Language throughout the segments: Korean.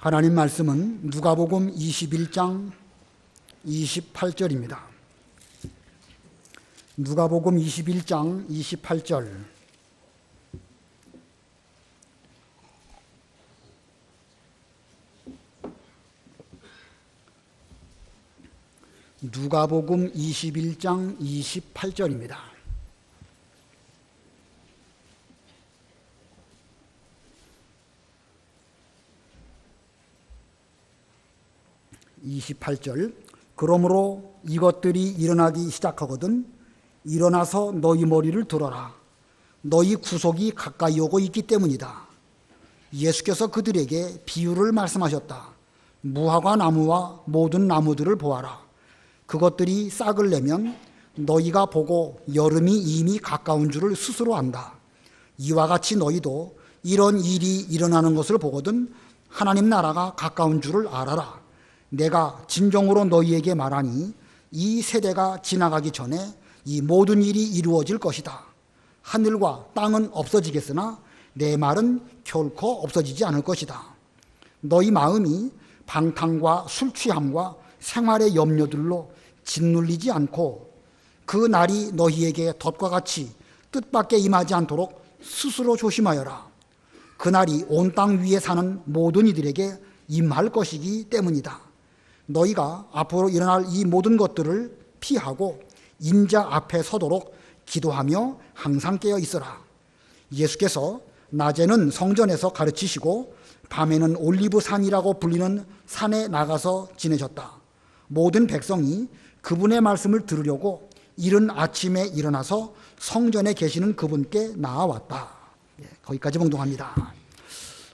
하나님 말씀은 누가복음 21장 28절입니다. 누가복음 21장 28절. 누가복음 21장 28절입니다. 그러므로 이것들이 일어나기 시작하거든 일어나서 너희 머리를 들어라. 너희 구속이 가까이 오고 있기 때문이다. 예수께서 그들에게 비유를 말씀하셨다. 무화과 나무와 모든 나무들을 보아라. 그것들이 싹을 내면 너희가 보고 여름이 이미 가까운 줄을 스스로 안다. 이와 같이 너희도 이런 일이 일어나는 것을 보거든 하나님 나라가 가까운 줄을 알아라. 내가 진정으로 너희에게 말하니 이 세대가 지나가기 전에 이 모든 일이 이루어질 것이다. 하늘과 땅은 없어지겠으나 내 말은 결코 없어지지 않을 것이다. 너희 마음이 방탕과 술 취함과 생활의 염려들로 짓눌리지 않고 그 날이 너희에게 덫과 같이 뜻밖에 임하지 않도록 스스로 조심하여라. 그 날이 온 땅 위에 사는 모든 이들에게 임할 것이기 때문이다. 너희가 앞으로 일어날 이 모든 것들을 피하고 인자 앞에 서도록 기도하며 항상 깨어 있어라. 예수께서 낮에는 성전에서 가르치시고 밤에는 올리브산이라고 불리는 산에 나가서 지내셨다. 모든 백성이 그분의 말씀을 들으려고 이른 아침에 일어나서 성전에 계시는 그분께 나아왔다. 거기까지 봉독합니다.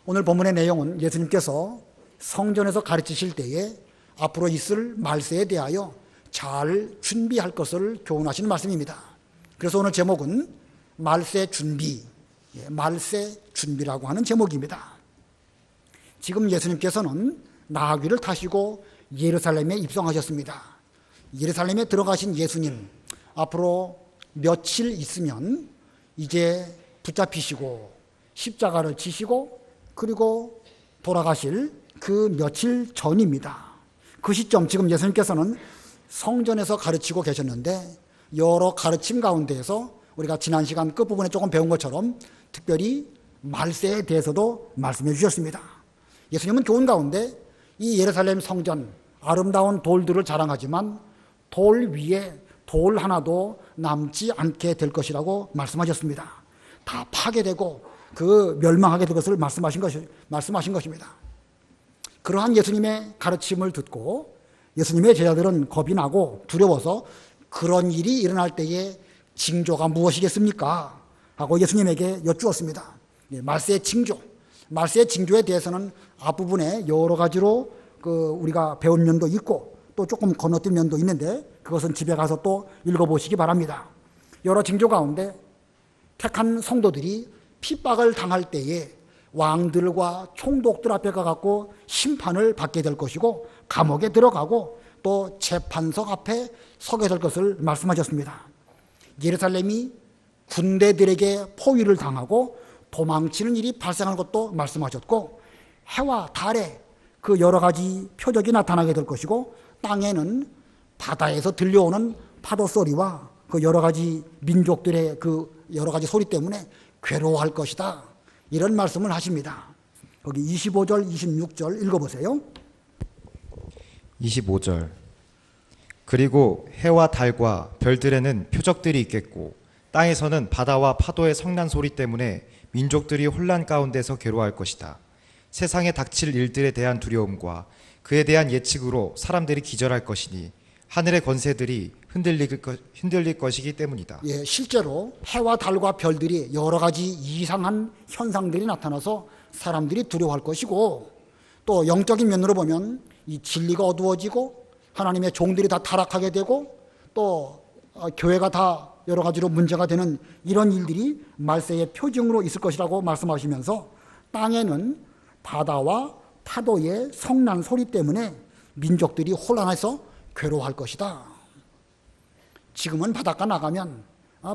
오늘 본문의 내용은 예수님께서 성전에서 가르치실 때에 앞으로 있을 말세에 대하여 잘 준비할 것을 교훈하시는 말씀입니다. 그래서 오늘 제목은 말세 준비, 말세 준비라고 하는 제목입니다. 지금 예수님께서는 나귀를 타시고 예루살렘에 입성하셨습니다. 예루살렘에 들어가신 예수님, 앞으로 며칠 있으면 이제 붙잡히시고 십자가를 지시고 그리고 돌아가실 그 며칠 전입니다. 그 시점, 지금 예수님께서는 성전에서 가르치고 계셨는데 여러 가르침 가운데에서 우리가 지난 시간 끝부분에 조금 배운 것처럼 특별히 말세에 대해서도 말씀해 주셨습니다. 예수님은 교훈 가운데 이 예루살렘 성전 아름다운 돌들을 자랑하지만 돌 위에 돌 하나도 남지 않게 될 것이라고 말씀하셨습니다. 다 파괴되고 그 멸망하게 될 것을 말씀하신 것입니다. 그러한 예수님의 가르침을 듣고 예수님의 제자들은 겁이 나고 두려워서 그런 일이 일어날 때의 징조가 무엇이겠습니까? 하고 예수님에게 여쭈었습니다. 말세의 징조, 말세의 징조에 대해서는 앞부분에 여러 가지로 우리가 배운 면도 있고 또 조금 건너뛴 면도 있는데 그것은 집에 가서 또 읽어보시기 바랍니다. 여러 징조 가운데 택한 성도들이 핍박을 당할 때에 왕들과 총독들 앞에 가갖고 심판을 받게 될 것이고 감옥에 들어가고 또 재판석 앞에 서게 될 것을 말씀하셨습니다. 예루살렘이 군대들에게 포위를 당하고 도망치는 일이 발생하는 것도 말씀하셨고 해와 달에 그 여러 가지 표적이 나타나게 될 것이고 땅에는 바다에서 들려오는 파도 소리와 그 여러 가지 민족들의 그 여러 가지 소리 때문에 괴로워할 것이다. 이런 말씀을 하십니다. 거기 25절, 26절 읽어보세요. 25절. 그리고 해와 달과 별들에는 표적들이 있겠고 땅에서는 바다와 파도의 성난 소리 때문에 민족들이 혼란 가운데서 괴로워할 것이다. 세상에 닥칠 일들에 대한 두려움과 그에 대한 예측으로 사람들이 기절할 것이니 하늘의 권세들이 흔들릴 것이기 때문이다. 예, 실제로 해와 달과 별들이 여러 가지 이상한 현상들이 나타나서 사람들이 두려워할 것이고 또 영적인 면으로 보면 이 진리가 어두워지고 하나님의 종들이 다 타락하게 되고 또 교회가 다 여러 가지로 문제가 되는 이런 일들이 말세의 표징으로 있을 것이라고 말씀하시면서 땅에는 바다와 파도의 성난 소리 때문에 민족들이 혼란해서 괴로워할 것이다. 지금은 바닷가 나가면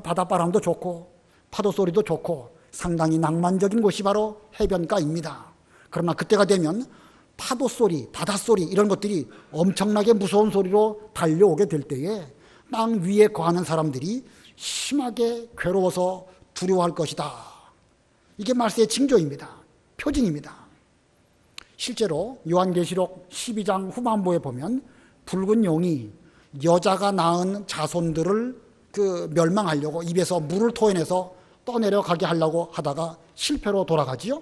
바닷바람도 좋고 파도 소리도 좋고 상당히 낭만적인 곳이 바로 해변가입니다. 그러나 그때가 되면 파도 소리, 바다 소리 이런 것들이 엄청나게 무서운 소리로 달려오게 될 때에 땅 위에 거하는 사람들이 심하게 괴로워서 두려워할 것이다. 이게 말세의 징조입니다. 표징입니다. 실제로 요한계시록 12장 후반부에 보면 붉은 용이 여자가 낳은 자손들을 멸망하려고 입에서 물을 토해내서 떠내려가게 하려고 하다가 실패로 돌아가지요.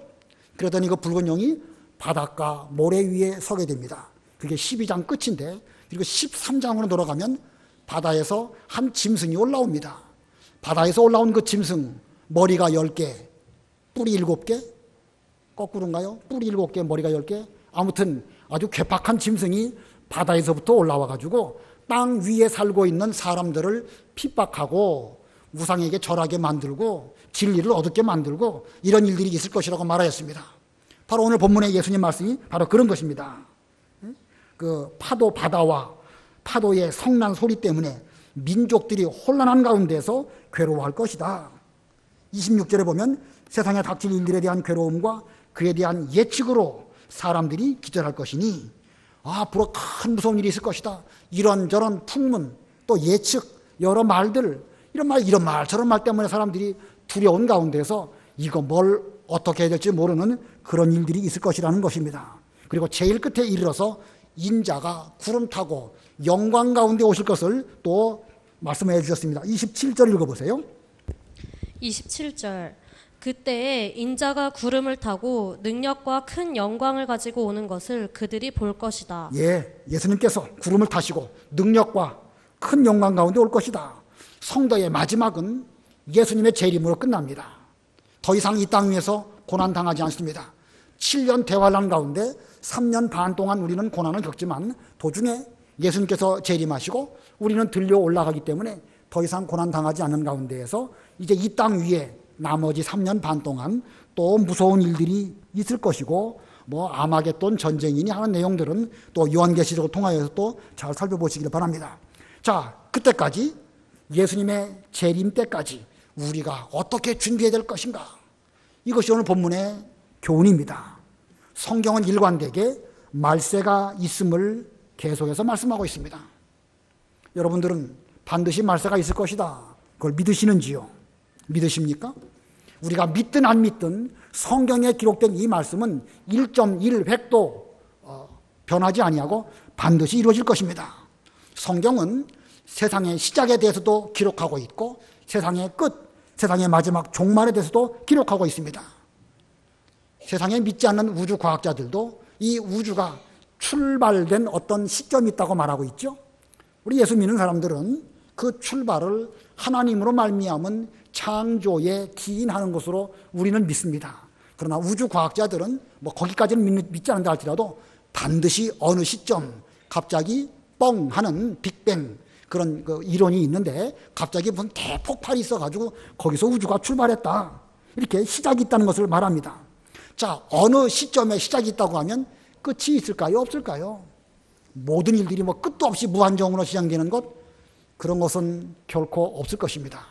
그러더니 그 붉은 용이 바닷가 모래 위에 서게 됩니다. 그게 12장 끝인데, 그리고 13장으로 돌아가면 바다에서 한 짐승이 올라옵니다. 바다에서 올라온 그 짐승, 머리가 10개, 뿔이 7개, 거꾸로인가요? 뿔이 7개, 머리가 10개. 아무튼 아주 괴팍한 짐승이 바다에서부터 올라와가지고 땅 위에 살고 있는 사람들을 핍박하고 우상에게 절하게 만들고 진리를 어둡게 만들고 이런 일들이 있을 것이라고 말하였습니다. 바로 오늘 본문의 예수님 말씀이 바로 그런 것입니다. 그 파도 바다와 파도의 성난 소리 때문에 민족들이 혼란한 가운데서 괴로워할 것이다. 26절에 보면 세상에 닥칠 일들에 대한 괴로움과 그에 대한 예측으로 사람들이 기절할 것이니 앞으로 큰 무서운 일이 있을 것이다. 이런저런 풍문 또 예측 여러 말들 이런 말 저런 말 때문에 사람들이 두려운 가운데서 이거 뭘 어떻게 해야 될지 모르는 그런 일들이 있을 것이라는 것입니다. 그리고 제일 끝에 이르러서 인자가 구름 타고 영광 가운데 오실 것을 또 말씀해 주셨습니다. 27절 읽어보세요. 27절 그때에 인자가 구름을 타고 능력과 큰 영광을 가지고 오는 것을 그들이 볼 것이다. 예수님께서 구름을 타시고 능력과 큰 영광 가운데 올 것이다. 성도의 마지막은 예수님의 재림으로 끝납니다. 더 이상 이 땅 위에서 고난당하지 않습니다. 7년 대환란 가운데 3년 반 동안 우리는 고난을 겪지만 도중에 예수님께서 재림하시고 우리는 들려 올라가기 때문에 더 이상 고난당하지 않는 가운데에서 이제 이 땅 위에 나머지 3년 반 동안 또 무서운 일들이 있을 것이고 아마겟돈 전쟁이니 하는 내용들은 또 요한계시록을 통하여서 또 잘 살펴보시길 바랍니다. 자, 그때까지 예수님의 재림 때까지 우리가 어떻게 준비해야 될 것인가? 이것이 오늘 본문의 교훈입니다. 성경은 일관되게 말세가 있음을 계속해서 말씀하고 있습니다. 여러분들은 반드시 말세가 있을 것이다. 그걸 믿으시는지요? 믿으십니까? 우리가 믿든 안 믿든 성경에 기록된 이 말씀은 1.1획도 변하지 아니하고 반드시 이루어질 것입니다. 성경은 세상의 시작에 대해서도 기록하고 있고 세상의 끝, 세상의 마지막 종말에 대해서도 기록하고 있습니다. 세상에 믿지 않는 우주 과학자들도 이 우주가 출발된 어떤 시점이 있다고 말하고 있죠. 우리 예수 믿는 사람들은 그 출발을 하나님으로 말미암은 창조에 기인하는 것으로 우리는 믿습니다. 그러나 우주 과학자들은 거기까지는 믿지 않는다 할지라도 반드시 어느 시점 갑자기 뻥 하는 빅뱅 그런 이론이 있는데 갑자기 무슨 대폭발이 있어가지고 거기서 우주가 출발했다. 이렇게 시작이 있다는 것을 말합니다. 자, 어느 시점에 시작이 있다고 하면 끝이 있을까요? 없을까요? 모든 일들이 끝도 없이 무한정으로 시작되는 것, 그런 것은 결코 없을 것입니다.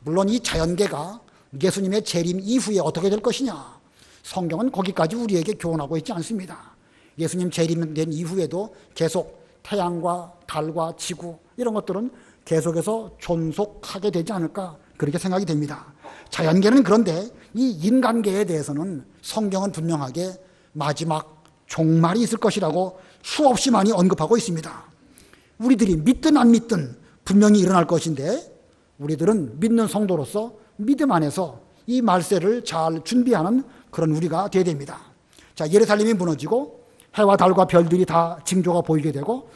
물론 이 자연계가 예수님의 재림 이후에 어떻게 될 것이냐, 성경은 거기까지 우리에게 교훈하고 있지 않습니다. 예수님 재림된 이후에도 계속 태양과 달과 지구 이런 것들은 계속해서 존속하게 되지 않을까 그렇게 생각이 됩니다. 자연계는 그런데 이 인간계에 대해서는 성경은 분명하게 마지막 종말이 있을 것이라고 수없이 많이 언급하고 있습니다. 우리들이 믿든 안 믿든 분명히 일어날 것인데 우리들은 믿는 성도로서 믿음 안에서 이 말세를 잘 준비하는 그런 우리가 되어야 됩니다. 자, 예루살렘이 무너지고 해와 달과 별들이 다 징조가 보이게 되고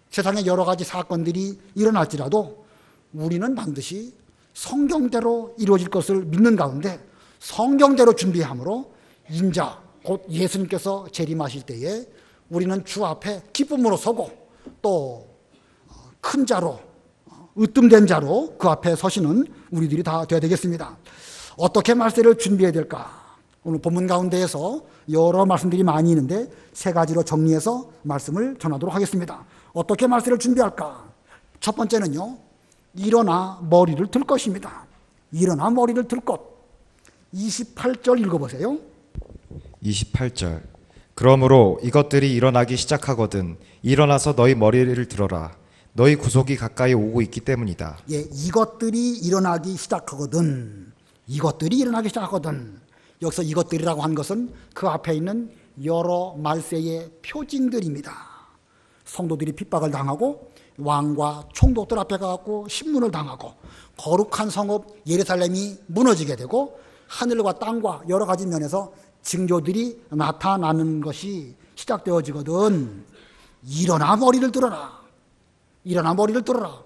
세상에 여러 가지 사건들이 일어날지라도 우리는 반드시 성경대로 이루어질 것을 믿는 가운데 성경대로 준비함으로 인자 곧 예수님께서 재림하실 때에 우리는 주 앞에 기쁨으로 서고 또 큰 자로 으뜸된 자로 그 앞에 서시는 우리들이 다 되어야 되겠습니다. 어떻게 말세를 준비해야 될까? 오늘 본문 가운데에서 여러 말씀들이 많이 있는데 세 가지로 정리해서 말씀을 전하도록 하겠습니다. 어떻게 말세를 준비할까? 첫 번째는요, 일어나 머리를 들 것입니다. 일어나 머리를 들 것. 28절 읽어보세요. 28절 그러므로 이것들이 일어나기 시작하거든 일어나서 너희 머리를 들어라. 너희 구속이 가까이 오고 있기 때문이다. 예, 이것들이 일어나기 시작하거든. 이것들이 일어나기 시작하거든. 여기서 이것들이라고 한 것은 그 앞에 있는 여러 말세의 표징들입니다. 성도들이 핍박을 당하고 왕과 총독들 앞에 가고 신문을 당하고 거룩한 성읍 예루살렘이 무너지게 되고 하늘과 땅과 여러 가지 면에서 징조들이 나타나는 것이 시작되어지거든. 일어나 머리를 들어라. 일어나 머리를 들어라.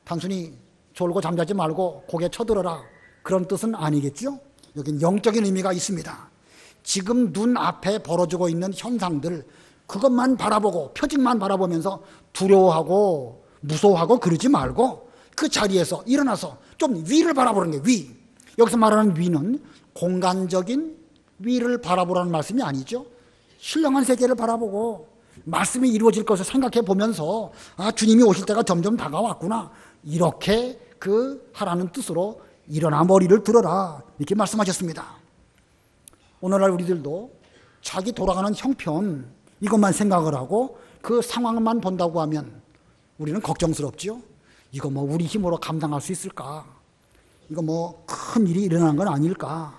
단순히 졸고 잠자지 말고 고개 쳐들어라. 그런 뜻은 아니겠죠? 여긴 영적인 의미가 있습니다. 지금 눈앞에 벌어지고 있는 현상들, 그것만 바라보고 표징만 바라보면서 두려워하고 무서워하고 그러지 말고 그 자리에서 일어나서 좀 위를 바라보는 게 위. 여기서 말하는 위는 공간적인 위를 바라보라는 말씀이 아니죠. 신령한 세계를 바라보고 말씀이 이루어질 것을 생각해 보면서 아, 주님이 오실 때가 점점 다가왔구나. 이렇게 하라는 뜻으로 일어나 머리를 들어라. 이렇게 말씀하셨습니다. 오늘날 우리들도 자기 돌아가는 형편 이것만 생각을 하고 그 상황만 본다고 하면 우리는 걱정스럽지요. 이거 뭐 우리 힘으로 감당할 수 있을까? 이거 뭐 큰 일이 일어나는 건 아닐까?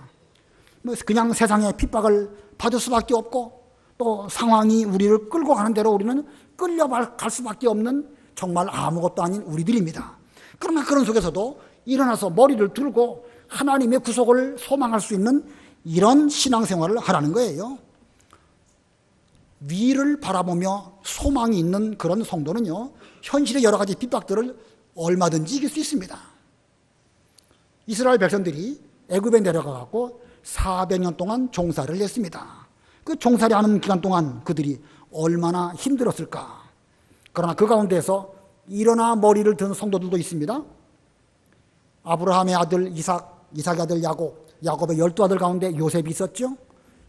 뭐 그냥 세상에 핍박을 받을 수밖에 없고 또 상황이 우리를 끌고 가는 대로 우리는 끌려갈 수밖에 없는 정말 아무것도 아닌 우리들입니다. 그러나 그런 속에서도 일어나서 머리를 들고 하나님의 구속을 소망할 수 있는 이런 신앙생활을 하라는 거예요. 위를 바라보며 소망이 있는 그런 성도는요, 현실의 여러 가지 핍박들을 얼마든지 이길 수 있습니다. 이스라엘 백성들이 애굽에 내려가고 400년 동안 종살이를 했습니다. 그 종살이하는 기간 동안 그들이 얼마나 힘들었을까. 그러나 그 가운데서 일어나 머리를 든 성도들도 있습니다. 아브라함의 아들 이삭, 이삭의 아들 야곱, 야곱의 12아들 가운데 요셉이 있었죠.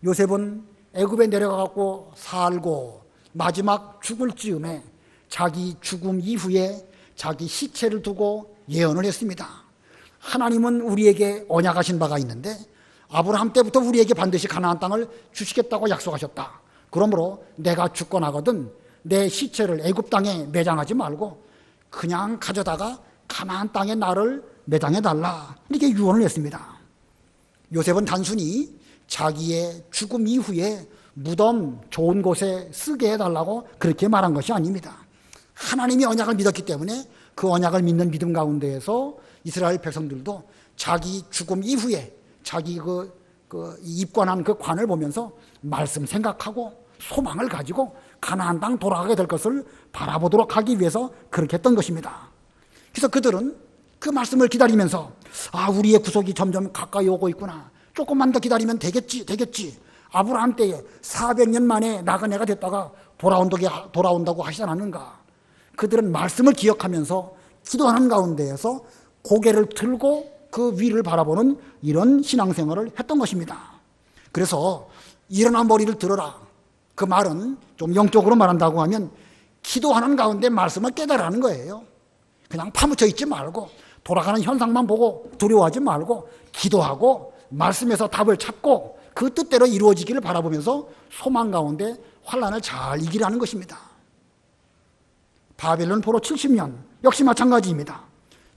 요셉은 애굽에 내려가고 살고 마지막 죽을 즈음에 자기 죽음 이후에 자기 시체를 두고 예언을 했습니다. 하나님은 우리에게 언약하신 바가 있는데 아브라함 때부터 우리에게 반드시 가나안 땅을 주시겠다고 약속하셨다. 그러므로 내가 죽거나거든 내 시체를 애굽 땅에 매장하지 말고 그냥 가져다가 가나안 땅에 나를 매장해달라. 이렇게 유언을 했습니다. 요셉은 단순히 자기의 죽음 이후에 무덤 좋은 곳에 쓰게 해달라고 그렇게 말한 것이 아닙니다. 하나님이 언약을 믿었기 때문에 그 언약을 믿는 믿음 가운데에서 이스라엘 백성들도 자기 죽음 이후에 자기 입관한 그 관을 보면서 말씀 생각하고 소망을 가지고 가나안 땅 돌아가게 될 것을 바라보도록 하기 위해서 그렇게 했던 것입니다. 그래서 그들은 그 말씀을 기다리면서 아, 우리의 구속이 점점 가까이 오고 있구나. 조금만 더 기다리면 되겠지. 아브라함 때에 400년 만에 나그네가 됐다가 돌아온다고 하시지 않았는가. 그들은 말씀을 기억하면서 기도하는 가운데에서 고개를 들고 그 위를 바라보는 이런 신앙생활을 했던 것입니다. 그래서 일어나 머리를 들어라. 그 말은 좀 영적으로 말한다고 하면 기도하는 가운데 말씀을 깨달으라는 거예요. 그냥 파묻혀 있지 말고 돌아가는 현상만 보고 두려워하지 말고 기도하고 말씀에서 답을 찾고 그 뜻대로 이루어지기를 바라보면서 소망 가운데 환난을 잘 이기라는 것입니다. 바벨론 포로 70년 역시 마찬가지입니다.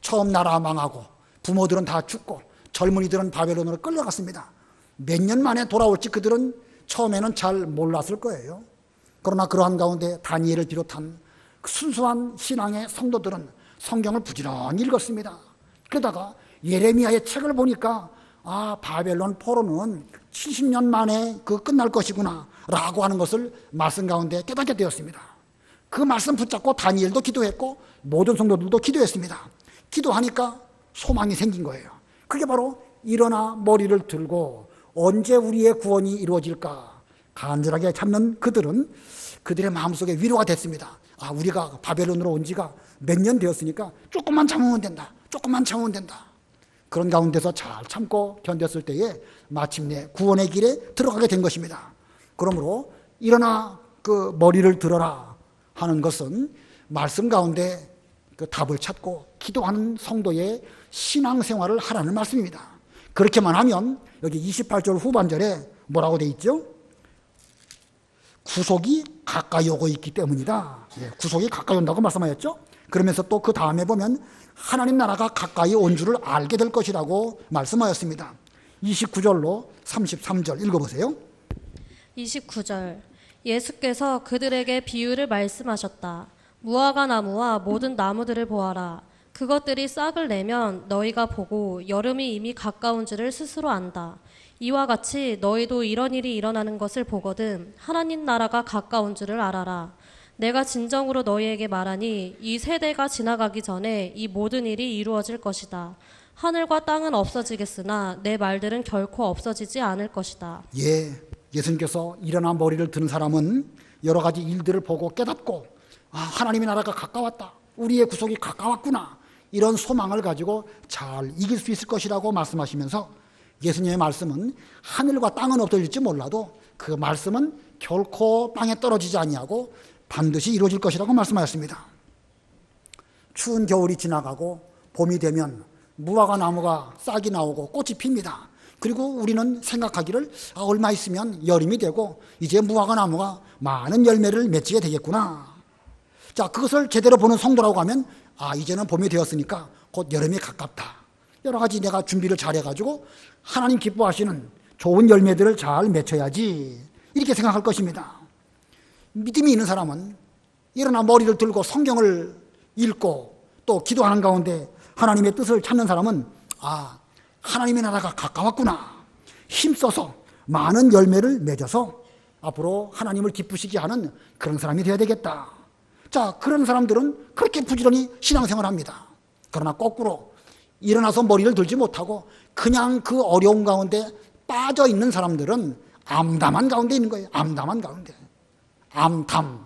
처음 나라 망하고 부모들은 다 죽고 젊은이들은 바벨론으로 끌려갔습니다. 몇 년 만에 돌아올지 그들은 처음에는 잘 몰랐을 거예요. 그러나 그러한 가운데 다니엘을 비롯한 순수한 신앙의 성도들은 성경을 부지런히 읽었습니다. 그러다가 예레미야의 책을 보니까 아, 바벨론 포로는 70년 만에 끝날 것이구나 라고 하는 것을 말씀 가운데 깨닫게 되었습니다. 그 말씀 붙잡고 다니엘도 기도했고 모든 성도들도 기도했습니다. 기도하니까 소망이 생긴 거예요. 그게 바로 일어나 머리를 들고 언제 우리의 구원이 이루어질까 간절하게 찾는 그들은 그들의 마음속에 위로가 됐습니다. 아, 우리가 바벨론으로 온 지가 몇 년 되었으니까 조금만 참으면 된다. 그런 가운데서 잘 참고 견뎠을 때에 마침내 구원의 길에 들어가게 된 것입니다. 그러므로 일어나 머리를 들어라 하는 것은 말씀 가운데 답을 찾고 기도하는 성도의 신앙생활을 하라는 말씀입니다. 그렇게만 하면 여기 28절 후반절에 뭐라고 돼 있죠? 구속이 가까이 오고 있기 때문이다. 구속이 가까이 온다고 말씀하셨죠. 그러면서 또 그 다음에 보면 하나님 나라가 가까이 온 줄을 알게 될 것이라고 말씀하였습니다. 29절로 33절 읽어보세요. 29절 예수께서 그들에게 비유를 말씀하셨다. 무화과 나무와 모든 나무들을 보아라. 그것들이 싹을 내면 너희가 보고 여름이 이미 가까운 줄을 스스로 안다. 이와 같이 너희도 이런 일이 일어나는 것을 보거든 하나님 나라가 가까운 줄을 알아라. 내가 진정으로 너희에게 말하니 이 세대가 지나가기 전에 이 모든 일이 이루어질 것이다. 하늘과 땅은 없어지겠으나 내 말들은 결코 없어지지 않을 것이다. 예수님께서 일어나 머리를 드는 사람은 여러 가지 일들을 보고 깨닫고 하나님의 나라가 가까웠다. 우리의 구속이 가까웠구나. 이런 소망을 가지고 잘 이길 수 있을 것이라고 말씀하시면서 예수님의 말씀은 하늘과 땅은 없어질지 몰라도 그 말씀은 결코 땅에 떨어지지 아니하고 반드시 이루어질 것이라고 말씀하셨습니다. 추운 겨울이 지나가고 봄이 되면 무화과 나무가 싹이 나오고 꽃이 핍니다. 그리고 우리는 생각하기를 얼마 있으면 여름이 되고 이제 무화과 나무가 많은 열매를 맺게 되겠구나. 자, 그것을 제대로 보는 성도라고 하면 이제는 봄이 되었으니까 곧 여름이 가깝다. 여러 가지 내가 준비를 잘해가지고 하나님 기뻐하시는 좋은 열매들을 잘 맺혀야지, 이렇게 생각할 것입니다. 믿음이 있는 사람은 일어나 머리를 들고 성경을 읽고 또 기도하는 가운데 하나님의 뜻을 찾는 사람은 하나님의 나라가 가까웠구나. 힘써서 많은 열매를 맺어서 앞으로 하나님을 기쁘시게 하는 그런 사람이 되어야 되겠다. 자, 그런 사람들은 그렇게 부지런히 신앙생활을 합니다. 그러나 거꾸로 일어나서 머리를 들지 못하고 그냥 그 어려운 가운데 빠져 있는 사람들은 암담한 가운데 있는 거예요. 암담한 가운데. 암담,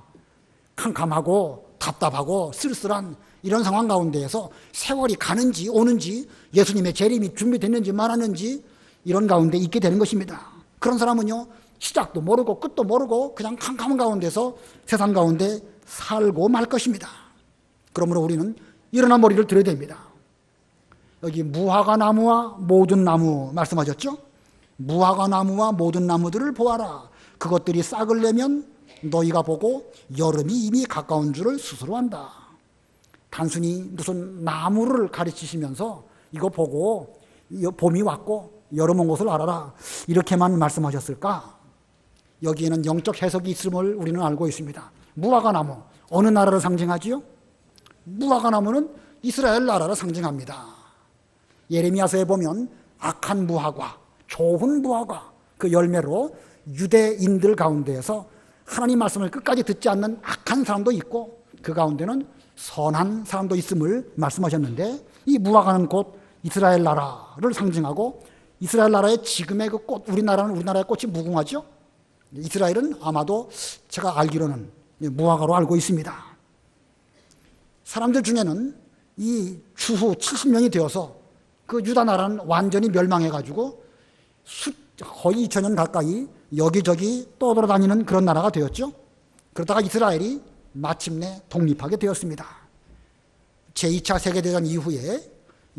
캄캄하고 답답하고 쓸쓸한 이런 상황 가운데에서 세월이 가는지 오는지, 예수님의 재림이 준비됐는지 말았는지 이런 가운데 있게 되는 것입니다. 그런 사람은요, 시작도 모르고 끝도 모르고 그냥 캄캄한 가운데서 세상 가운데 살고 말 것입니다. 그러므로 우리는 일어나 머리를 들어야 됩니다. 여기 무화과 나무와 모든 나무 말씀하셨죠? 무화과 나무와 모든 나무들을 보아라. 그것들이 싹을 내면 너희가 보고 여름이 이미 가까운 줄을 스스로 안다. 단순히 무슨 나무를 가르치시면서 이거 보고 봄이 왔고 여름 온 것을 알아라, 이렇게만 말씀하셨을까? 여기에는 영적 해석이 있음을 우리는 알고 있습니다. 무화과 나무, 어느 나라를 상징하지요? 무화과 나무는 이스라엘 나라를 상징합니다. 예레미야서에 보면 악한 무화과, 좋은 무화과, 그 열매로 유대인들 가운데에서 하나님 말씀을 끝까지 듣지 않는 악한 사람도 있고 그 가운데는 선한 사람도 있음을 말씀하셨는데, 이 무화과는 곧 이스라엘 나라를 상징하고 이스라엘 나라의 지금의 그 꽃, 우리나라의 꽃이 무궁화죠. 이스라엘은 아마도 제가 알기로는 무화과로 알고 있습니다. 사람들 중에는 이 추후 70년이 되어서 그 유다 나라는 완전히 멸망해가지고 거의 2000년 가까이 여기저기 떠돌아다니는 그런 나라가 되었죠. 그러다가 이스라엘이 마침내 독립하게 되었습니다. 제2차 세계대전 이후에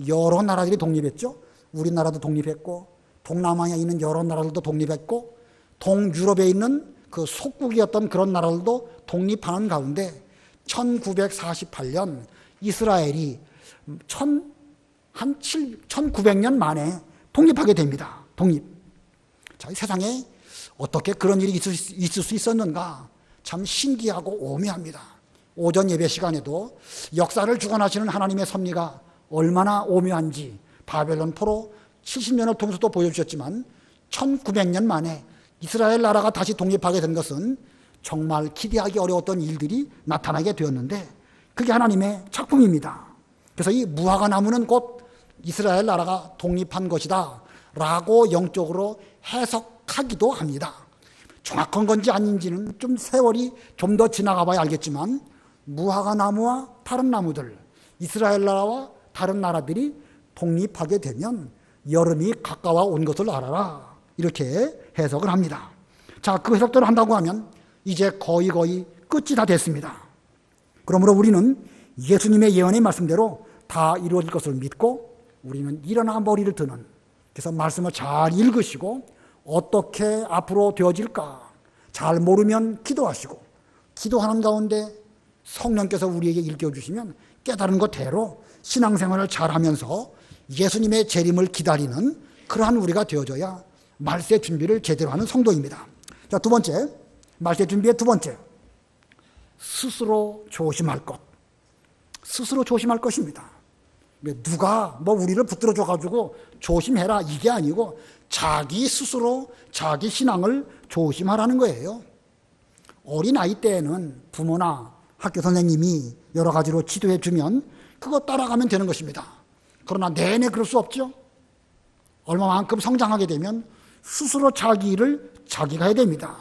여러 나라들이 독립했죠. 우리나라도 독립했고 동남아에 있는 여러 나라들도 독립했고 동유럽에 있는 그 속국이었던 그런 나라들도 독립하는 가운데 1948년 이스라엘이 1900년 만에 독립하게 됩니다. 독립. 자, 이 세상에 어떻게 그런 일이 있을 수 있었는가? 참 신기하고 오묘합니다. 오전 예배 시간에도 역사를 주관하시는 하나님의 섭리가 얼마나 오묘한지 바벨론 포로 70년을 통해서 또 보여주셨지만 1900년 만에 이스라엘 나라가 다시 독립하게 된 것은 정말 기대하기 어려웠던 일들이 나타나게 되었는데 그게 하나님의 작품입니다. 그래서 이 무화과 나무는 곧 이스라엘 나라가 독립한 것이다 라고 영적으로 해석하기도 합니다. 정확한 건지 아닌지는 좀 세월이 좀 더 지나가 봐야 알겠지만 무화과 나무와 다른 나무들, 이스라엘 나라와 다른 나라들이 독립하게 되면 여름이 가까워 온 것을 알아라, 이렇게 해석을 합니다. 자, 그 해석대로 한다고 하면 이제 거의 끝이 다 됐습니다. 그러므로 우리는 예수님의 예언의 말씀대로 다 이루어질 것을 믿고 우리는 일어나 머리를 드는, 그래서 말씀을 잘 읽으시고 어떻게 앞으로 되어질까 잘 모르면 기도하시고 기도하는 가운데 성령께서 우리에게 일깨워주시면 깨달은 것대로 신앙생활을 잘하면서 예수님의 재림을 기다리는 그러한 우리가 되어져야 말세 준비를 제대로 하는 성도입니다. 자, 두 번째, 말세 준비의 두 번째, 스스로 조심할 것. 스스로 조심할 것입니다. 누가 우리를 붙들어 줘가지고 조심해라 이게 아니고 자기 스스로 자기 신앙을 조심하라는 거예요. 어린아이 때에는 부모나 학교 선생님이 여러 가지로 지도해 주면 그거 따라가면 되는 것입니다. 그러나 내내 그럴 수 없죠. 얼마만큼 성장하게 되면 스스로 자기 일을 자기가 해야 됩니다.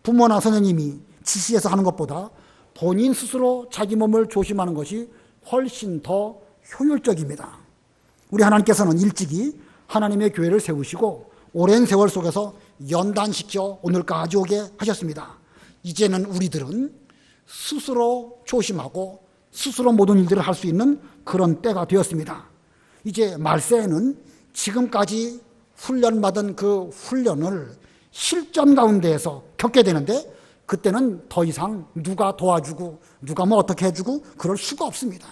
부모나 선생님이 지시해서 하는 것보다 본인 스스로 자기 몸을 조심하는 것이 훨씬 더 효율적입니다. 우리 하나님께서는 일찍이 하나님의 교회를 세우시고 오랜 세월 속에서 연단시켜 오늘까지 오게 하셨습니다. 이제는 우리들은 스스로 조심하고 스스로 모든 일들을 할 수 있는 그런 때가 되었습니다. 이제 말세에는 지금까지 훈련받은 그 훈련을 실전 가운데에서 겪게 되는데 그때는 더 이상 누가 도와주고 누가 어떻게 해주고 그럴 수가 없습니다.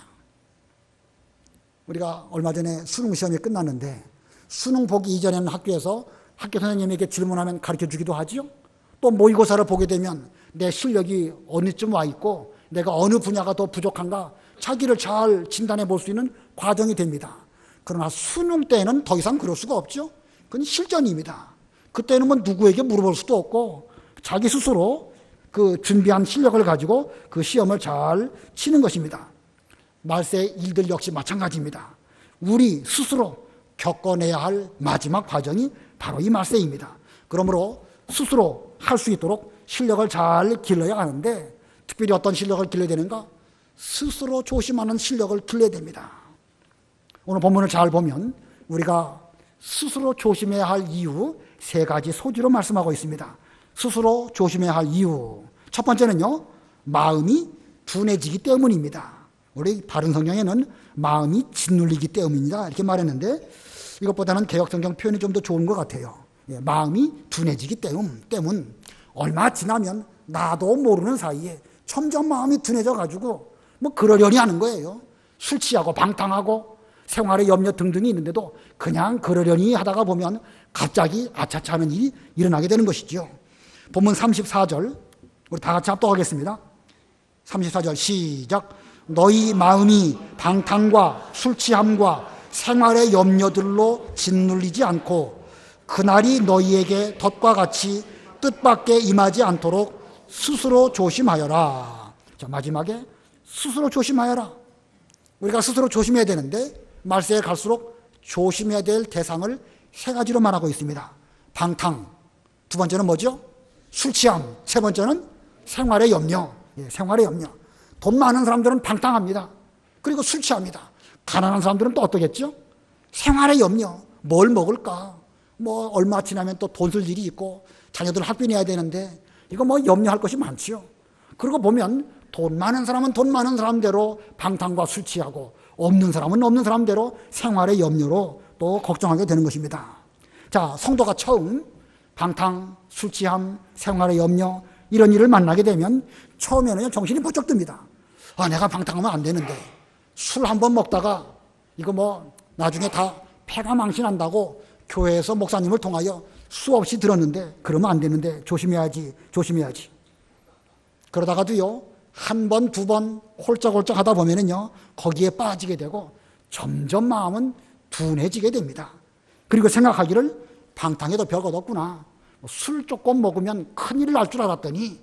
우리가 얼마 전에 수능 시험이 끝났는데 수능 보기 이전에는 학교에서 학교 선생님에게 질문하면 가르쳐 주기도 하죠. 또 모의고사를 보게 되면 내 실력이 어느쯤 와 있고 내가 어느 분야가 더 부족한가 자기를 잘 진단해 볼 수 있는 과정이 됩니다. 그러나 수능 때는 더 이상 그럴 수가 없죠. 그건 실전입니다. 그때는 누구에게 물어볼 수도 없고 자기 스스로 그 준비한 실력을 가지고 그 시험을 잘 치는 것입니다. 말세 일들 역시 마찬가지입니다. 우리 스스로 겪어내야 할 마지막 과정이 바로 이 말세입니다. 그러므로 스스로 할 수 있도록 실력을 잘 길러야 하는데 특별히 어떤 실력을 길러야 되는가? 스스로 조심하는 실력을 길러야 됩니다. 오늘 본문을 잘 보면 우리가 스스로 조심해야 할 이유 세 가지 소지로 말씀하고 있습니다. 스스로 조심해야 할 이유. 첫 번째는요, 마음이 둔해지기 때문입니다. 우리 바른 성경에는 마음이 짓눌리기 때문이다 이렇게 말했는데 이것보다는 개역성경 표현이 좀 더 좋은 것 같아요. 마음이 둔해지기 때문. 얼마 지나면 나도 모르는 사이에 점점 마음이 둔해져 가지고 그러려니 하는 거예요. 술 취하고 방탕하고 생활의 염려 등등이 있는데도 그냥 그러려니 하다가 보면 갑자기 아차차 하는 일이 일어나게 되는 것이죠. 본문 34절 우리 다 같이 합독하겠습니다. 34절 시작. 너희 마음이 방탕과 술 취함과 생활의 염려들로 짓눌리지 않고 그날이 너희에게 덫과 같이 뜻밖에 임하지 않도록 스스로 조심하여라. 자, 마지막에 스스로 조심하여라. 우리가 스스로 조심해야 되는데 말세에 갈수록 조심해야 될 대상을 세 가지로 말하고 있습니다. 방탕, 두 번째는 뭐죠? 술 취함, 세 번째는 생활의 염려. 생활의 염려. 돈 많은 사람들은 방탕합니다. 그리고 술 취합니다. 가난한 사람들은 또 어떠겠죠? 생활의 염려. 뭘 먹을까? 얼마 지나면 또 돈 쓸 일이 있고 자녀들 학비 내야 되는데 이거 염려할 것이 많지요. 그러고 보면 돈 많은 사람은 돈 많은 사람대로 방탕과 술 취하고 없는 사람은 없는 사람대로 생활의 염려로 또 걱정하게 되는 것입니다. 자, 성도가 처음 방탕, 술 취함, 생활의 염려 이런 일을 만나게 되면 처음에는 정신이 번쩍 듭니다. 내가 방탕하면 안 되는데 술 한번 먹다가 이거 나중에 다 폐가 망신한다고 교회에서 목사님을 통하여 수없이 들었는데 그러면 안 되는데 조심해야지. 그러다가도요 한 번, 두 번 홀짝홀짝 하다 보면은요 거기에 빠지게 되고 점점 마음은 둔해지게 됩니다. 그리고 생각하기를 방탕해도 별것 없구나. 술 조금 먹으면 큰일을 날 줄 알았더니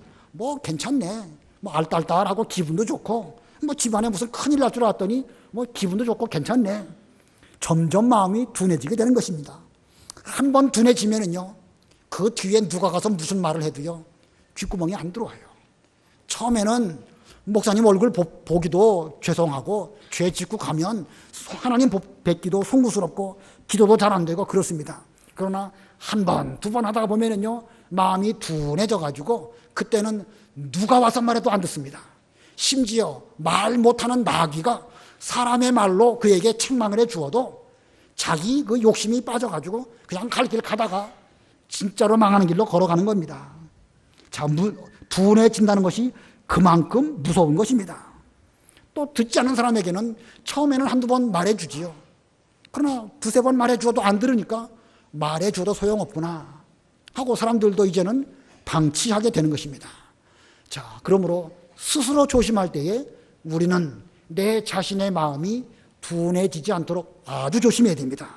괜찮네. 알딸딸하고 기분도 좋고 집안에 무슨 큰일 날 줄 알았더니 기분도 좋고 괜찮네. 점점 마음이 둔해지게 되는 것입니다. 한 번 둔해지면은요 그 뒤에 누가 가서 무슨 말을 해도요 귓구멍이 안 들어와요. 처음에는 목사님 얼굴 보기도 죄송하고 죄 짓고 가면 하나님 뵙기도 송구스럽고 기도도 잘 안 되고 그렇습니다. 그러나 한 번, 두 번 하다가 보면은요 마음이 둔해져 가지고 그때는 누가 와서 말해도 안 듣습니다. 심지어 말 못하는 나귀가 사람의 말로 그에게 책망을 해 주어도 자기 그 욕심이 빠져가지고 그냥 갈 길 가다가 진짜로 망하는 길로 걸어가는 겁니다. 자, 둔해진다는 것이 그만큼 무서운 것입니다. 또 듣지 않는 사람에게는 처음에는 한두 번 말해주지요. 그러나 두세 번 말해주어도 안 들으니까 말해줘도 소용없구나 하고 사람들도 이제는 방치하게 되는 것입니다. 자, 그러므로 스스로 조심할 때에 우리는 내 자신의 마음이 둔해지지 않도록 아주 조심해야 됩니다.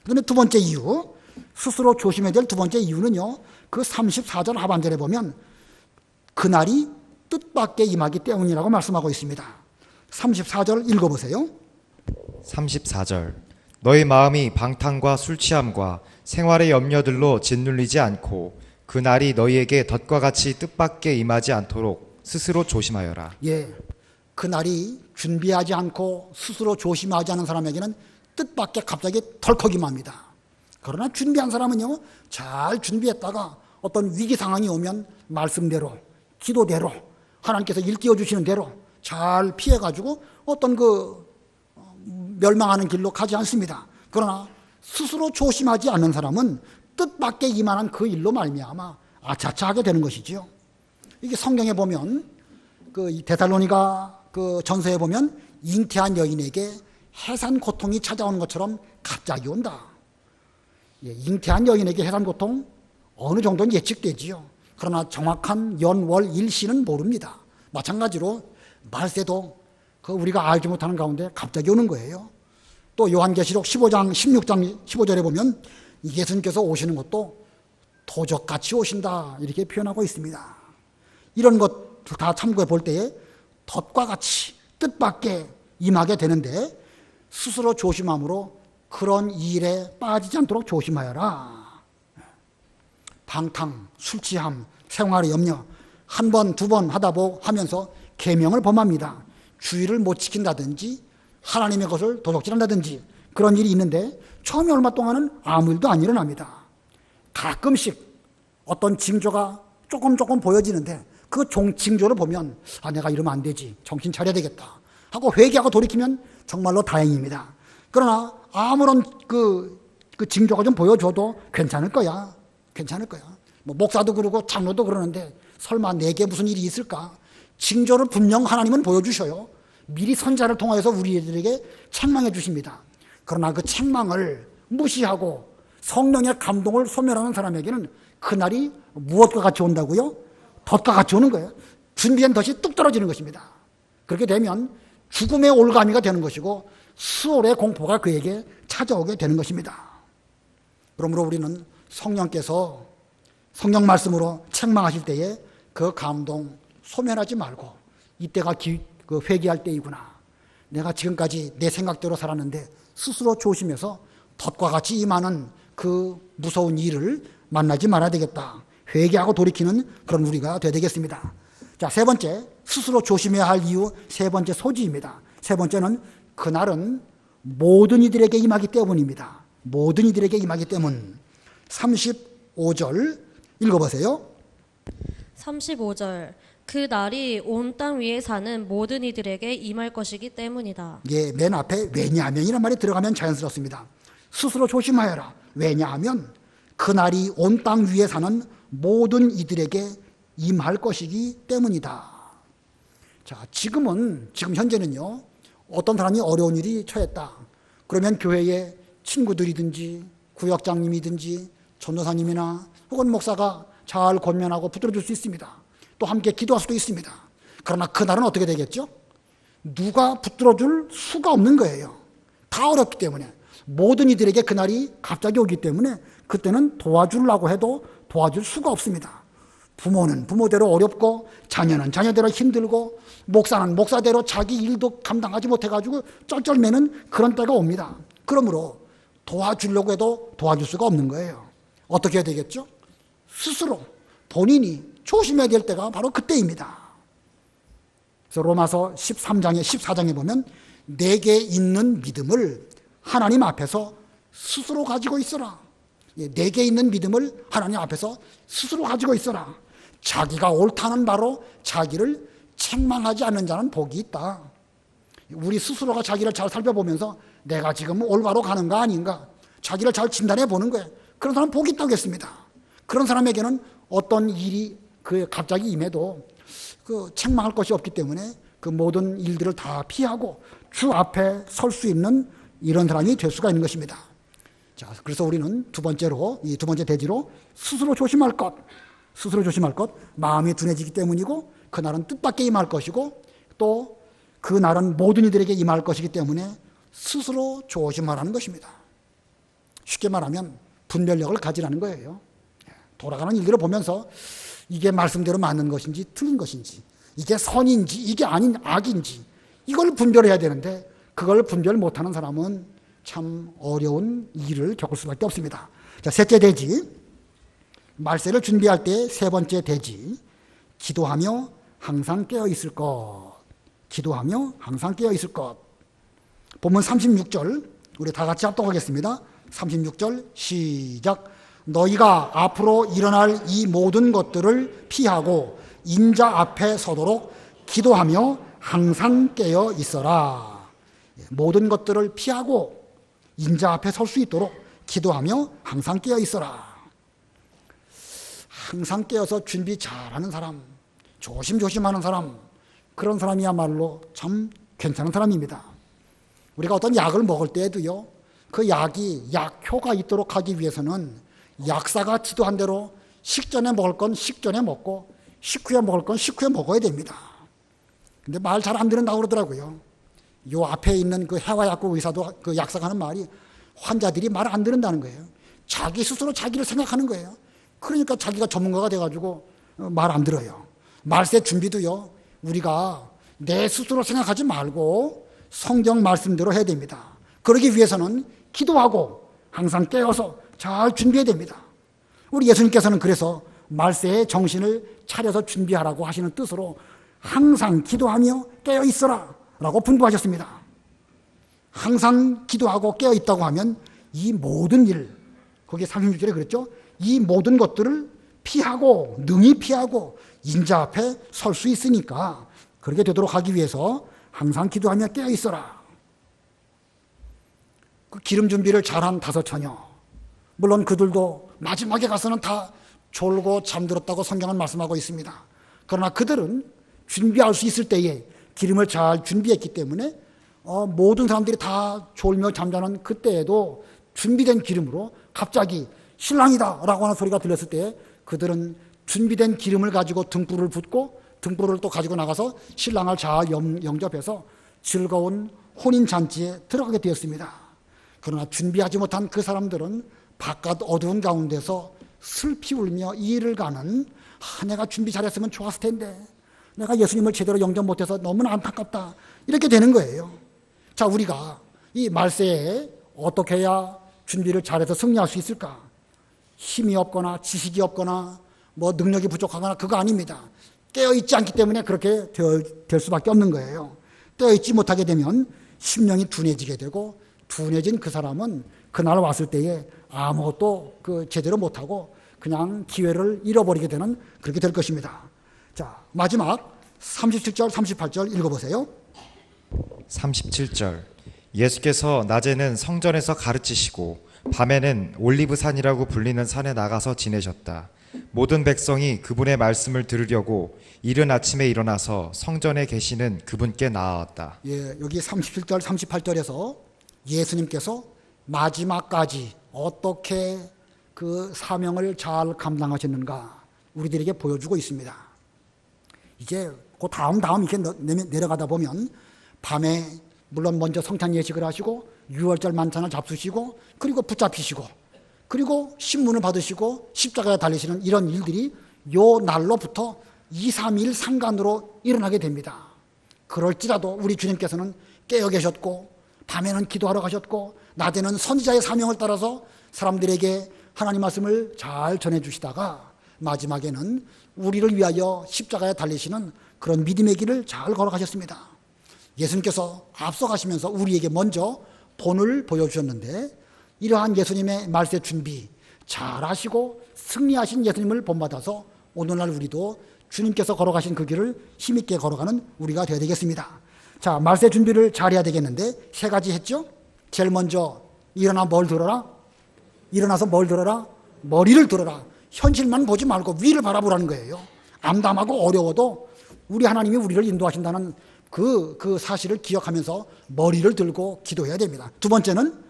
그다음에 두 번째 이유, 스스로 조심해야 될 두 번째 이유는요, 그 34절 하반절에 보면 그날이 뜻밖의 임하기 때문이라고 말씀하고 있습니다. 34절 읽어보세요. 34절 너희 마음이 방탕과 술 취함과 생활의 염려들로 짓눌리지 않고 그날이 너희에게 덫과 같이 뜻밖의 임하지 않도록 스스로 조심하여라. 예, 그날이 준비하지 않고 스스로 조심하지 않은 사람에게는 뜻밖의 갑자기 덜컥 임합니다. 그러나 준비한 사람은요, 잘 준비했다가 어떤 위기 상황이 오면 말씀대로, 기도대로, 하나님께서 일깨워 주시는 대로 잘 피해가지고 어떤 멸망하는 길로 가지 않습니다. 그러나 스스로 조심하지 않는 사람은 뜻밖의 이만한 그 일로 말미암아 아차차하게 되는 것이지요. 이게 성경에 보면 데살로니가 전서에 보면 잉태한 여인에게 해산 고통이 찾아오는 것처럼 갑자기 온다. 예, 잉태한 여인에게 해산 고통 어느 정도는 예측되지요. 그러나 정확한 연월 일시는 모릅니다. 마찬가지로 말세도 우리가 알지 못하는 가운데 갑자기 오는 거예요. 또 요한계시록 15장 16장 15절에 보면 예수님께서 오시는 것도 도적같이 오신다 이렇게 표현하고 있습니다. 이런 것들 다 참고해 볼 때에 덫과 같이 뜻밖의 임하게 되는데 스스로 조심함으로 그런 일에 빠지지 않도록 조심하여라. 방탕, 술 취함, 생활의 염려 한 번, 두 번 하면서 계명을 범합니다. 주의를 못 지킨다든지 하나님의 것을 도적질한다든지 그런 일이 있는데 처음에 얼마 동안은 아무 일도 안 일어납니다. 가끔씩 어떤 징조가 조금 보여지는데 그 징조를 보면 내가 이러면 안 되지, 정신 차려야 되겠다 하고 회개하고 돌이키면 정말로 다행입니다. 그러나 아무런 징조가 좀 보여줘도 괜찮을 거야. 목사도 그러고 장로도 그러는데 설마 내게 무슨 일이 있을까? 징조를 분명 하나님은 보여주셔요. 미리 선자를 통하여서 우리들에게 책망해 주십니다. 그러나 그 책망을 무시하고 성령의 감동을 소멸하는 사람에게는 그날이 무엇과 같이 온다고요? 덫과 같이 오는 거예요. 준비한 덫이 뚝 떨어지는 것입니다. 그렇게 되면 죽음의 올가미가 되는 것이고 수월의 공포가 그에게 찾아오게 되는 것입니다. 그러므로 우리는 성령께서 성령 말씀으로 책망하실 때에 그 감동 소멸하지 말고 이때가 회개할 때이구나. 내가 지금까지 내 생각대로 살았는데 스스로 조심해서 덫과 같이 임하는 그 무서운 일을 만나지 말아야 되겠다. 회개하고 돌이키는 그런 우리가 되어야 되겠습니다. 자, 세 번째, 스스로 조심해야 할 이유 세 번째 소지입니다. 세 번째는 그날은 모든 이들에게 임하기 때문입니다. 모든 이들에게 임하기 때문. 35절 읽어보세요. 35절 그 날이 온 땅 위에 사는 모든 이들에게 임할 것이기 때문이다. 예, 맨 앞에 왜냐하면이란 말이 들어가면 자연스럽습니다. 스스로 조심하여라. 왜냐하면 그 날이 온 땅 위에 사는 모든 이들에게 임할 것이기 때문이다. 자, 지금 현재는요, 어떤 사람이 어려운 일이 처했다. 그러면 교회에 친구들이든지 구역장님이든지 전도사님이나 혹은 목사가 잘 권면하고 붙들어줄 수 있습니다. 또 함께 기도할 수도 있습니다. 그러나 그날은 어떻게 되겠죠? 누가 붙들어줄 수가 없는 거예요. 다 어렵기 때문에. 모든 이들에게 그날이 갑자기 오기 때문에 그때는 도와주려고 해도 도와줄 수가 없습니다. 부모는 부모대로 어렵고 자녀는 자녀대로 힘들고 목사는 목사대로 자기 일도 감당하지 못해가지고 쩔쩔매는 그런 때가 옵니다. 그러므로 도와주려고 해도 도와줄 수가 없는 거예요. 어떻게 해야 되겠죠? 스스로 본인이 조심해야 될 때가 바로 그때입니다. 그래서 로마서 14장에 보면 내게 있는 믿음을 하나님 앞에서 스스로 가지고 있어라. 내게 있는 믿음을 하나님 앞에서 스스로 가지고 있어라. 자기가 옳다는 바로 자기를 책망하지 않는 자는 복이 있다. 우리 스스로가 자기를 잘 살펴보면서 내가 지금 올바로 가는가 아닌가 자기를 잘 진단해 보는 거예요. 그런 사람 복이 있다고 했습니다. 그런 사람에게는 어떤 일이 그 갑자기 임해도 그 책망할 것이 없기 때문에 그 모든 일들을 다 피하고 주 앞에 설 수 있는 이런 사람이 될 수가 있는 것입니다. 자, 그래서 우리는 두 번째로, 이 두 번째 대지로 스스로 조심할 것, 마음이 둔해지기 때문이고 그날은 뜻밖의 임할 것이고 또 그날은 모든 이들에게 임할 것이기 때문에 스스로 조심하라는 것입니다. 쉽게 말하면 분별력을 가지라는 거예요. 돌아가는 일들을 보면서 이게 말씀대로 맞는 것인지 틀린 것인지, 이게 선인지 이게 아닌 악인지 이걸 분별해야 되는데 그걸 분별 못하는 사람은 참 어려운 일을 겪을 수밖에 없습니다. 자, 셋째 대지, 말세를 준비할 때 세 번째 대지, 기도하며 항상 깨어 있을 것. 기도하며 항상 깨어 있을 것. 본문 36절 우리 다 같이 합독하겠습니다. 36절 시작. 너희가 앞으로 일어날 이 모든 것들을 피하고 인자 앞에 서도록 기도하며 항상 깨어 있어라. 모든 것들을 피하고 인자 앞에 설 수 있도록 기도하며 항상 깨어 있어라. 항상 깨어서 준비 잘하는 사람, 조심조심하는 사람, 그런 사람이야말로 참 괜찮은 사람입니다. 우리가 어떤 약을 먹을 때에도요, 그 약이 약효가 있도록 하기 위해서는 약사가 지도한 대로 식전에 먹을 건 식전에 먹고 식후에 먹을 건 식후에 먹어야 됩니다. 근데 말 잘 안 듣는다고 그러더라고요. 요 앞에 있는 그 해화약국 의사도 그 약사가 하는 말이 환자들이 말 안 듣는다는 거예요. 자기 스스로 자기를 생각하는 거예요. 그러니까 자기가 전문가가 돼가지고 말 안 들어요. 말세 준비도요, 우리가 내 스스로 생각하지 말고 성경 말씀대로 해야 됩니다. 그러기 위해서는 기도하고 항상 깨어서 잘 준비해야 됩니다. 우리 예수님께서는 그래서 말세에 정신을 차려서 준비하라고 하시는 뜻으로 항상 기도하며 깨어 있어라 라고 분부하셨습니다. 항상 기도하고 깨어 있다고 하면 이 모든 일, 거기 36절에 그랬죠. 이 모든 것들을 피하고 능히 피하고 인자 앞에 설 수 있으니까 그렇게 되도록 하기 위해서 항상 기도하며 깨어 있어라. 그 기름 준비를 잘한 다섯 처녀, 물론 그들도 마지막에 가서는 다 졸고 잠들었다고 성경은 말씀하고 있습니다. 그러나 그들은 준비할 수 있을 때에 기름을 잘 준비했기 때문에 모든 사람들이 다 졸며 잠자는 그때에도 준비된 기름으로 갑자기 신랑이다 라고 하는 소리가 들렸을 때 그들은 준비된 기름을 가지고 등불을 붓고 등불을 또 가지고 나가서 신랑을 잘 영접해서 즐거운 혼인잔치에 들어가게 되었습니다. 그러나 준비하지 못한 그 사람들은 바깥 어두운 가운데서 슬피 울며 이를 가는, 내가 준비 잘했으면 좋았을 텐데 내가 예수님을 제대로 영접 못해서 너무나 안타깝다, 이렇게 되는 거예요. 자, 우리가 이 말세에 어떻게 해야 준비를 잘해서 승리할 수 있을까? 힘이 없거나 지식이 없거나 뭐 능력이 부족하거나 그거 아닙니다. 깨어있지 않기 때문에 그렇게 될 수밖에 없는 거예요. 깨어있지 못하게 되면 심령이 둔해지게 되고, 둔해진 그 사람은 그날 왔을 때에 아무것도 제대로 못하고 그냥 기회를 잃어버리게 되는, 그렇게 될 것입니다. 자, 마지막 37절 38절 읽어보세요. 37절. 예수께서 낮에는 성전에서 가르치시고 밤에는 올리브산이라고 불리는 산에 나가서 지내셨다. 모든 백성이 그분의 말씀을 들으려고 이른 아침에 일어나서 성전에 계시는 그분께 나아왔다. 예, 여기 37절 38절에서 예수님께서 마지막까지 어떻게 그 사명을 잘 감당하셨는가 우리들에게 보여주고 있습니다. 이제 그 다음 이렇게 내려가다 보면 밤에 물론 먼저 성찬 예식을 하시고 유월절 만찬을 잡수시고 그리고 붙잡히시고 그리고 신문을 받으시고 십자가에 달리시는 이런 일들이 요 날로부터 2, 3일 상간으로 일어나게 됩니다. 그럴지라도 우리 주님께서는 깨어 계셨고 밤에는 기도하러 가셨고 낮에는 선지자의 사명을 따라서 사람들에게 하나님 말씀을 잘 전해주시다가 마지막에는 우리를 위하여 십자가에 달리시는 그런 믿음의 길을 잘 걸어가셨습니다. 예수님께서 앞서가시면서 우리에게 먼저 본을 보여주셨는데, 이러한 예수님의 말세 준비 잘 하시고 승리하신 예수님을 본받아서 오늘날 우리도 주님께서 걸어가신 그 길을 힘있게 걸어가는 우리가 되어야 되겠습니다. 자, 말세 준비를 잘해야 되겠는데 세 가지 했죠. 제일 먼저 일어나 뭘 들어라? 일어나서 뭘 들어라? 머리를 들어라. 현실만 보지 말고 위를 바라보라는 거예요. 암담하고 어려워도 우리 하나님이 우리를 인도하신다는 그 사실을 기억하면서 머리를 들고 기도해야 됩니다. 두 번째는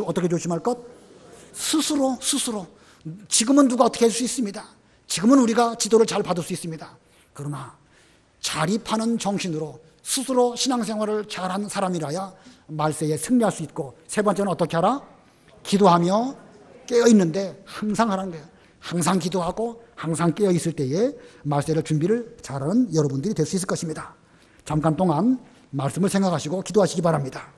어떻게 조심할 것? 스스로. 지금은 누가 어떻게 할 수 있습니다. 지금은 우리가 지도를 잘 받을 수 있습니다. 그러나 자립하는 정신으로 스스로 신앙생활을 잘한 사람이라야 말세에 승리할 수 있고, 세 번째는 어떻게 하라? 기도하며 깨어있는데 항상 하라는 거예요. 항상 기도하고 항상 깨어있을 때에 말세를 준비를 잘하는 여러분들이 될 수 있을 것입니다. 잠깐 동안 말씀을 생각하시고 기도하시기 바랍니다.